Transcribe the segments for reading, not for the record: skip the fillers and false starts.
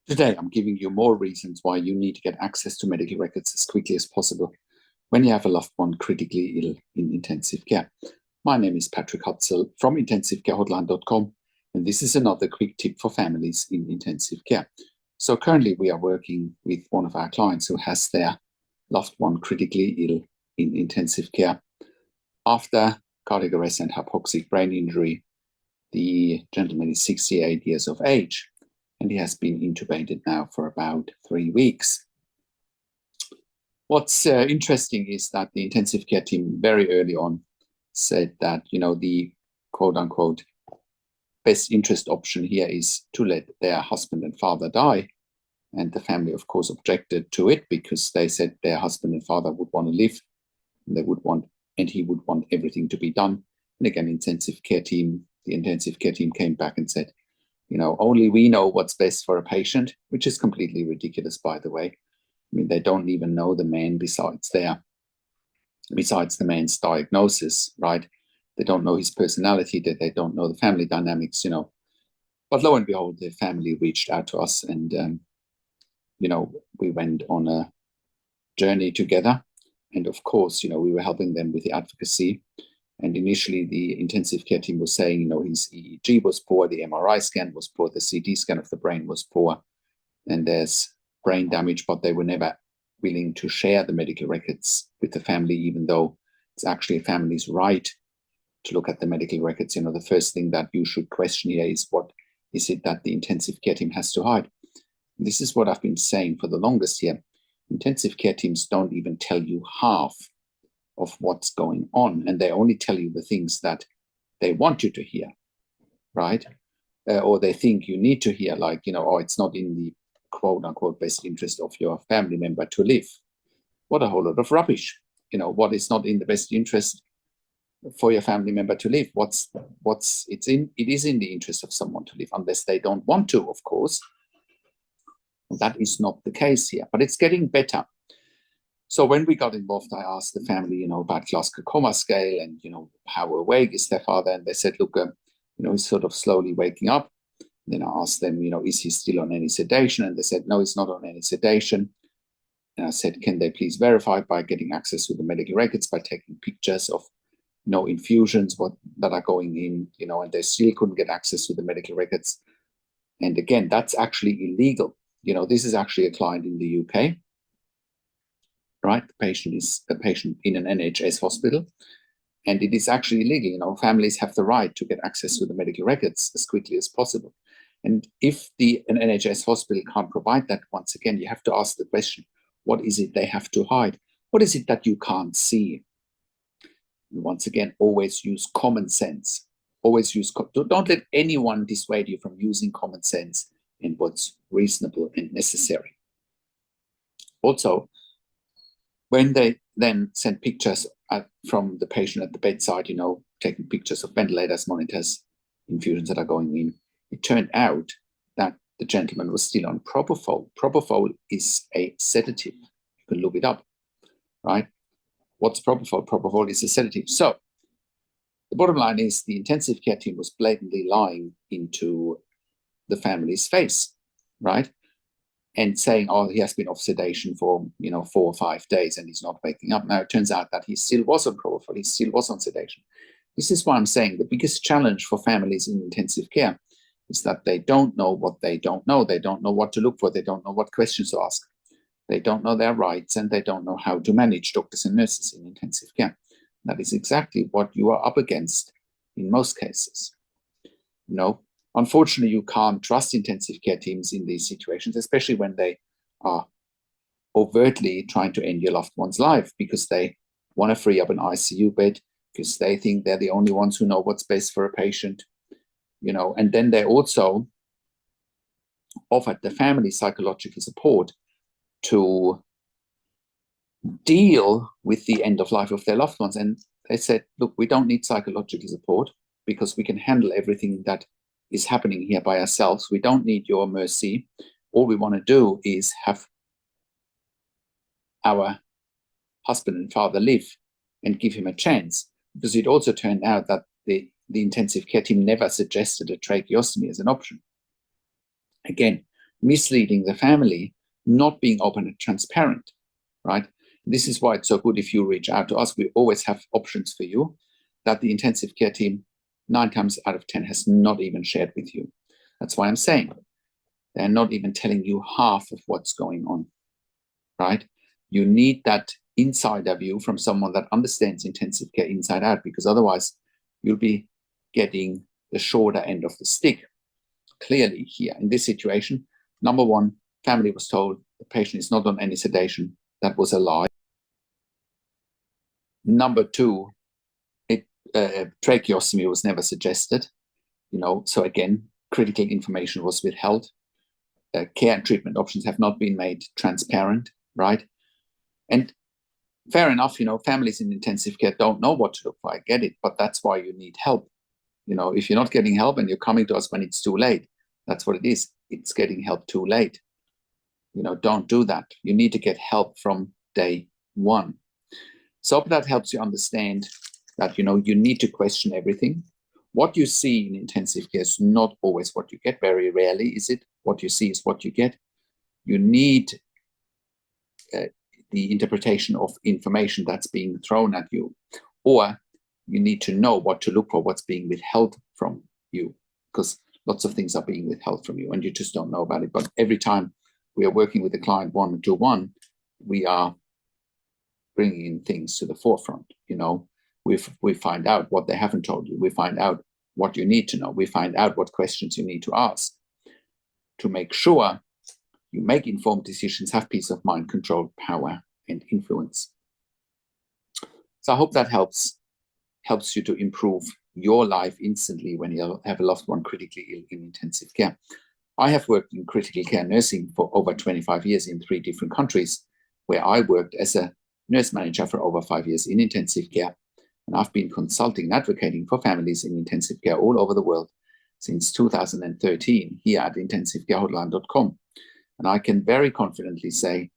Today, I'm giving you more reasons why you need to get access to medical records as quickly as possible when you have a loved one critically ill in intensive care. My name is Patrick Hutzel from intensivecarehotline.com, and this is another quick tip for families in intensive care. So currently, we are working with one of our clients who has their loved one critically ill in intensive care. After cardiac arrest and hypoxic brain injury, the gentleman is 68 years of age, and he has been intubated now for about 3 weeks. What's interesting is that the intensive care team very early on said that, the quote unquote best interest option here is to let their husband and father die. And the family, of course, objected to it because they said their husband and father would want to live, and he would want everything to be done. And again, the intensive care team came back and said, only we know what's best for a patient, which is completely ridiculous, by the way. I mean, they don't even know the man besides the man's diagnosis, right? They don't know his personality, they don't know the family dynamics, But lo and behold, the family reached out to us and, we went on a journey together. And of course, we were helping them with the advocacy. And initially, the intensive care team was saying, his EEG was poor, the MRI scan was poor, the CT scan of the brain was poor, and there's brain damage, but they were never willing to share the medical records with the family, even though it's actually a family's right to look at the medical records. The first thing that you should question here is, what is it that the intensive care team has to hide? And this is what I've been saying for the longest here. Intensive care teams don't even tell you half of what's going on, and they only tell you the things that they want you to hear, right? Or they think you need to hear, like, it's not in the quote unquote best interest of your family member to live. What a whole lot of rubbish. What is not in the best interest for your family member to live? It is in the interest of someone to live, unless they don't want to, of course. That is not the case here, but it's getting better. So when we got involved, I asked the family, about Glasgow Coma Scale and, how awake is their father? And they said, look, he's sort of slowly waking up. Then I asked them, is he still on any sedation? And they said, no, he's not on any sedation. And I said, can they please verify by getting access to the medical records, by taking pictures of, infusions that are going in, and they still couldn't get access to the medical records. And again, that's actually illegal. This is actually a client in the UK. Right, the patient is a patient in an NHS hospital, and it is actually illegal. Families have the right to get access to the medical records as quickly as possible. And if an NHS hospital can't provide that, once again, you have to ask the question, what is it they have to hide? What is it that you can't see? And once again, always use common sense. Don't let anyone dissuade you from using common sense and what's reasonable and necessary. Also, when they then sent pictures from the patient at the bedside, taking pictures of ventilators, monitors, infusions that are going in, it turned out that the gentleman was still on propofol. Propofol is a sedative. You can look it up, right? What's propofol? Propofol is a sedative. So the bottom line is the intensive care team was blatantly lying into the family's face, right? And saying, he has been off sedation for, 4 or 5 days and he's not waking up. Now, it turns out that he still was on propofol, he still was on sedation. This is why I'm saying the biggest challenge for families in intensive care is that they don't know what they don't know. They don't know what to look for. They don't know what questions to ask. They don't know their rights, and they don't know how to manage doctors and nurses in intensive care. That is exactly what you are up against in most cases. Unfortunately, you can't trust intensive care teams in these situations, especially when they are overtly trying to end your loved one's life because they want to free up an ICU bed, because they think they're the only ones who know what's best for a patient, and then they also offered the family psychological support to deal with the end of life of their loved ones. And they said, look, we don't need psychological support because we can handle everything that is happening here by ourselves. We don't need your mercy. All we want to do is have our husband and father live and give him a chance. Because it also turned out that the intensive care team never suggested a tracheostomy as an option. Again, misleading the family, not being open and transparent, right? This is why it's so good if you reach out to us. We always have options for you that the intensive care team 9 times out of 10 has not even shared with you. That's why I'm saying they're not even telling you half of what's going on, right? You need that insider view from someone that understands intensive care inside out, because otherwise you'll be getting the shorter end of the stick. Clearly here in this situation, number one, family was told the patient is not on any sedation. That was a lie. Number two, tracheostomy was never suggested, so again, critical information was withheld. Care and treatment options have not been made transparent, right? And fair enough, families in intensive care don't know what to look for. I get it, but that's why you need help. If you're not getting help and you're coming to us when it's too late, that's what it is. It's getting help too late. Don't do that. You need to get help from day one. So that helps you understand that, you need to question everything. What you see in intensive care is not always what you get. Very rarely is it. What you see is what you get. You need the interpretation of information that's being thrown at you, or you need to know what to look for, what's being withheld from you, because lots of things are being withheld from you and you just don't know about it. But every time we are working with the client one-to-one, we are bringing in things to the forefront. We find out what they haven't told you. We find out what you need to know. We find out what questions you need to ask to make sure you make informed decisions, have peace of mind, control, power, and influence. So I hope that helps you to improve your life instantly when you have a loved one critically ill in intensive care. I have worked in critical care nursing for over 25 years in 3 different countries, where I worked as a nurse manager for over 5 years in intensive care. And I've been consulting and advocating for families in intensive care all over the world since 2013 here at intensivecarehotline.com. And I can very confidently say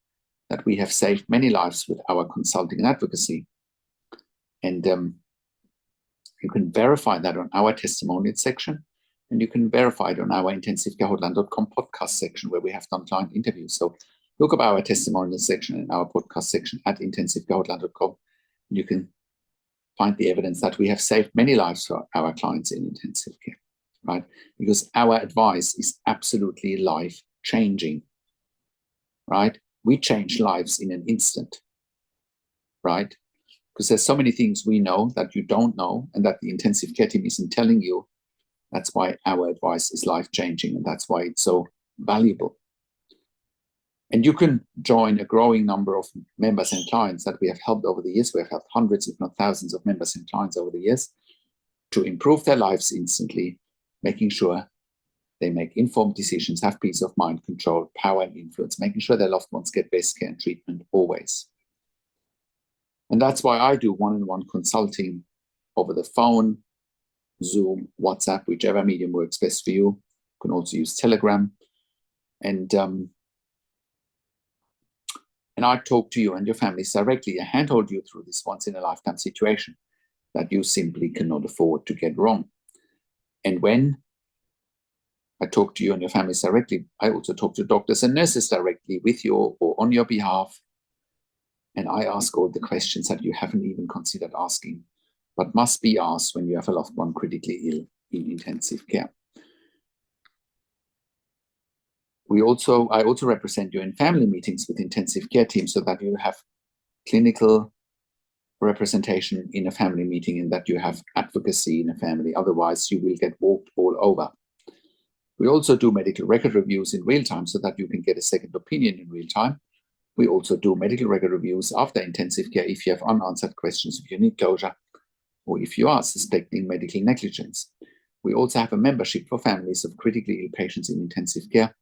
that we have saved many lives with our consulting and advocacy. And you can verify that on our testimonial section, and you can verify it on our intensivecarehotline.com podcast section, where we have done client interviews. So look up our testimonial section and our podcast section at intensivecarehotline.com, and you can find the evidence that we have saved many lives for our clients in intensive care, right? Because our advice is absolutely life-changing, right? We change lives in an instant, right? Because there's so many things we know that you don't know and that the intensive care team isn't telling you. That's why our advice is life-changing, and that's why it's so valuable. And you can join a growing number of members and clients that we have helped over the years. We have helped hundreds, if not thousands, of members and clients over the years to improve their lives instantly, making sure they make informed decisions, have peace of mind, control, power, and influence, making sure their loved ones get best care and treatment always. And that's why I do one-on-one consulting over the phone, Zoom, WhatsApp, whichever medium works best for you. You can also use Telegram. And I talk to you and your families directly. I handhold you through this once-in-a-lifetime situation that you simply cannot afford to get wrong. And when I talk to you and your families directly, I also talk to doctors and nurses directly with you or on your behalf. And I ask all the questions that you haven't even considered asking, but must be asked when you have a loved one critically ill in intensive care. I also represent you in family meetings with intensive care teams so that you have clinical representation in a family meeting and that you have advocacy in a family. Otherwise, you will get walked all over. We also do medical record reviews in real time so that you can get a second opinion in real time. We also do medical record reviews after intensive care if you have unanswered questions, if you need closure, or if you are suspecting medical negligence. We also have a membership for families of critically ill patients in intensive care.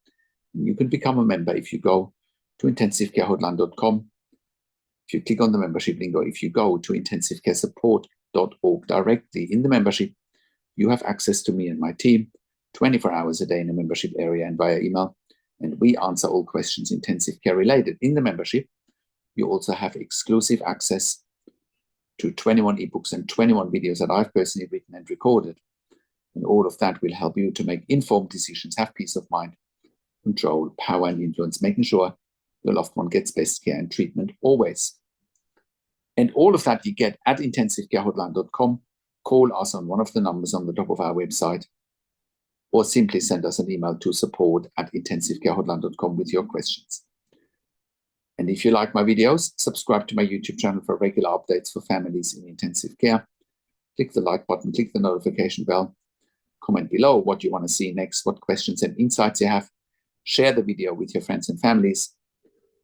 You can become a member if you go to intensivecarehotline.com. If you click on the membership link, or if you go to intensivecaresupport.org directly in the membership, you have access to me and my team 24 hours a day in the membership area and via email. And we answer all questions intensive care related in the membership. You also have exclusive access to 21 ebooks and 21 videos that I've personally written and recorded. And all of that will help you to make informed decisions, have peace of mind, control, power, and influence, making sure your loved one gets best care and treatment always. And all of that you get at intensivecarehotline.com. Call us on one of the numbers on the top of our website, or simply send us an email to support@intensivecarehotline.com with your questions. And if you like my videos, subscribe to my YouTube channel for regular updates for families in intensive care. Click the like button, click the notification bell, comment below what you want to see next, what questions and insights you have. Share the video with your friends and families.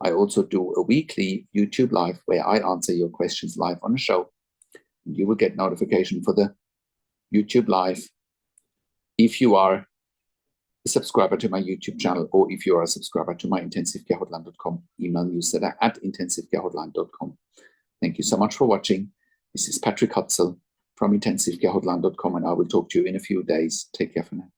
I also do a weekly YouTube live where I answer your questions live on a show. And you will get notification for the YouTube live if you are a subscriber to my YouTube channel, or if you are a subscriber to my intensivecarehotline.com email newsletter at intensivecarehotline.com. Thank you so much for watching. This is Patrick Hutzel from intensivecarehotline.com, and I will talk to you in a few days. Take care for now.